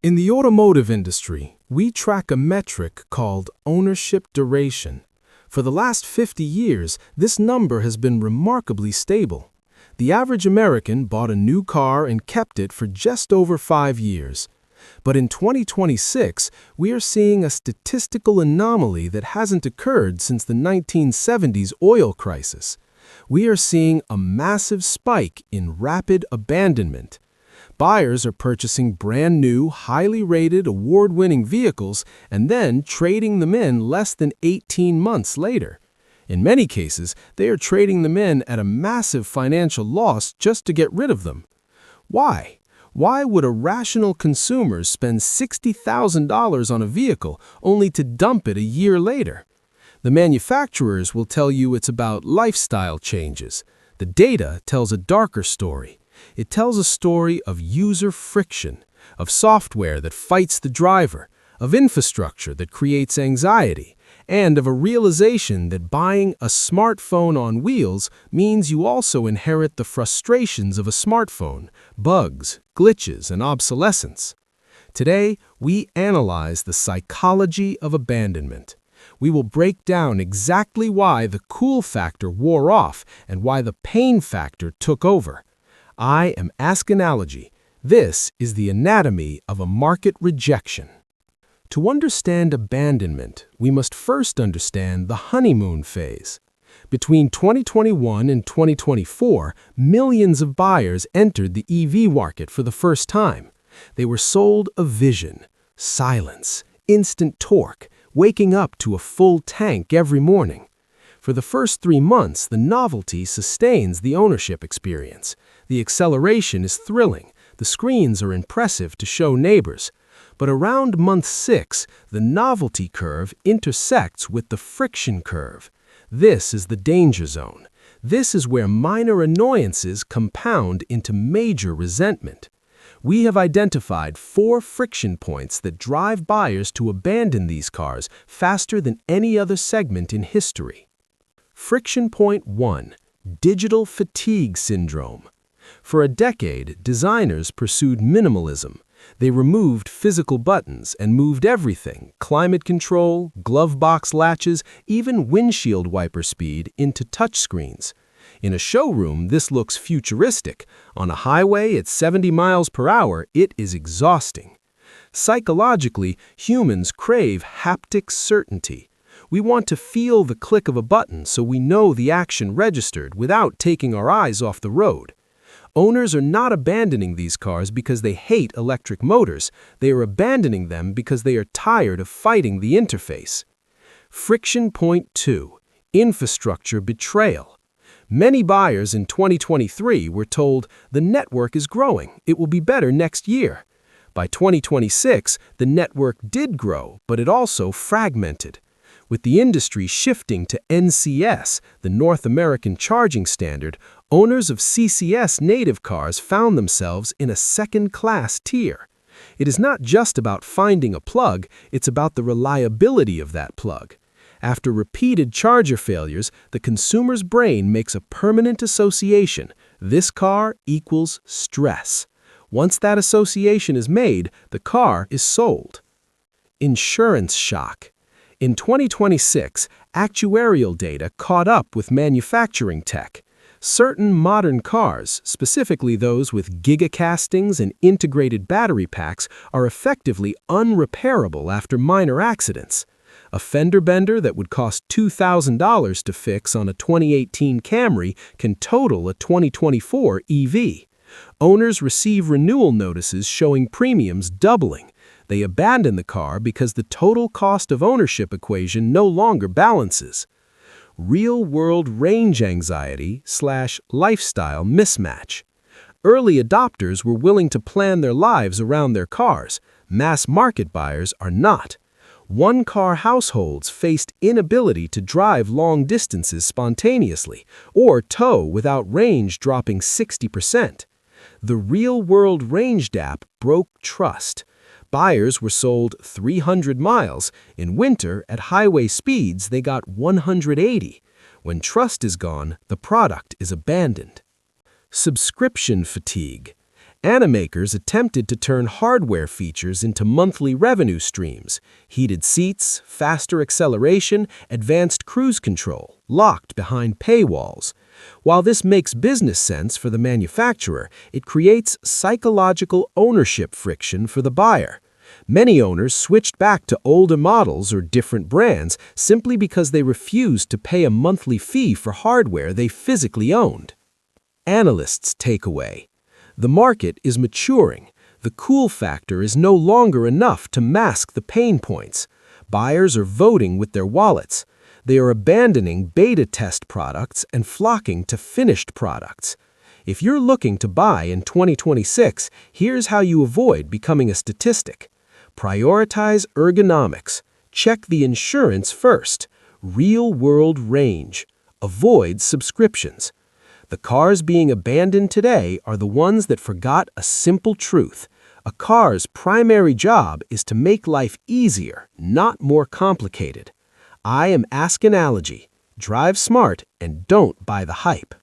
In the automotive industry, we track a metric called ownership duration. For the last 50 years, this number has been remarkably stable. The average American bought a new car and kept it for just over 5 years. But in 2026, we are seeing a statistical anomaly that hasn't occurred since the 1970s oil crisis. We are seeing a massive spike in rapid abandonment. Buyers are purchasing brand new, highly rated, award-winning vehicles and then trading them in less than 18 months later. In many cases, they are trading them in at a massive financial loss just to get rid of them. Why? Why would a rational consumer spend $60,000 on a vehicle only to dump it a year later? The manufacturers will tell you it's about lifestyle changes. The data tells a darker story. It tells a story of user friction, of software that fights the driver, of infrastructure that creates anxiety, and of a realization that buying a smartphone on wheels means you also inherit the frustrations of a smartphone, bugs, glitches, and obsolescence. Today, we analyze the psychology of abandonment. We will break down exactly why the cool factor wore off and why the pain factor took over. I am Ask-Analogy. This is the anatomy of a market rejection. To understand abandonment, we must first understand the honeymoon phase. Between 2021 and 2024, millions of buyers entered the EV market for the first time. They were sold a vision, silence, instant torque, waking up to a full tank every morning. For the first 3 months, the novelty sustains the ownership experience. The acceleration is thrilling. The screens are impressive to show neighbors. But around month 6, the novelty curve intersects with the friction curve. This is the danger zone. This is where minor annoyances compound into major resentment. We have identified 4 friction points that drive buyers to abandon these cars faster than any other segment in history. Friction point 1: digital fatigue syndrome. For a decade, designers pursued minimalism. They removed physical buttons and moved everything, climate control, glove box latches, even windshield wiper speed, into touchscreens. In a showroom, this looks futuristic. On a highway at 70 miles per hour, it is exhausting. Psychologically, humans crave haptic certainty. We want to feel the click of a button so we know the action registered without taking our eyes off the road. Owners are not abandoning these cars because they hate electric motors. They are abandoning them because they are tired of fighting the interface. Friction point 2: infrastructure betrayal. Many buyers in 2023 were told, "The network is growing. It will be better next year." By 2026, the network did grow, but it also fragmented. With the industry shifting to NCS, the North American charging standard, owners of CCS native cars found themselves in a second-class tier. It is not just about finding a plug, it's about the reliability of that plug. After repeated charger failures, the consumer's brain makes a permanent association. This car equals stress. Once that association is made, the car is sold. Insurance shock. In 2026, actuarial data caught up with manufacturing tech. Certain modern cars, specifically those with gigacastings and integrated battery packs, are effectively unrepairable after minor accidents. A fender bender that would cost $2,000 to fix on a 2018 Camry can total a 2024 EV. Owners receive renewal notices showing premiums doubling. They abandon the car because the total cost of ownership equation no longer balances. Real-world range anxiety/lifestyle mismatch. Early adopters were willing to plan their lives around their cars. Mass market buyers are not. One-car households faced inability to drive long distances spontaneously or tow without range dropping 60%. The real-world range gap broke trust. Buyers were sold 300 miles. In winter, at highway speeds, they got 180. When trust is gone, the product is abandoned. Subscription fatigue. Animakers attempted to turn hardware features into monthly revenue streams: heated seats, faster acceleration, advanced cruise control, locked behind paywalls. While this makes business sense for the manufacturer, it creates psychological ownership friction for the buyer. Many owners switched back to older models or different brands simply because they refused to pay a monthly fee for hardware they physically owned. Analysts' takeaway: the market is maturing. The cool factor is no longer enough to mask the pain points. Buyers are voting with their wallets. They are abandoning beta test products and flocking to finished products. If you're looking to buy in 2026, here's how you avoid becoming a statistic. Prioritize ergonomics. Check the insurance first. Real-world range. Avoid subscriptions. The cars being abandoned today are the ones that forgot a simple truth. A car's primary job is to make life easier, not more complicated. I am Ask Analogy. Drive smart and don't buy the hype.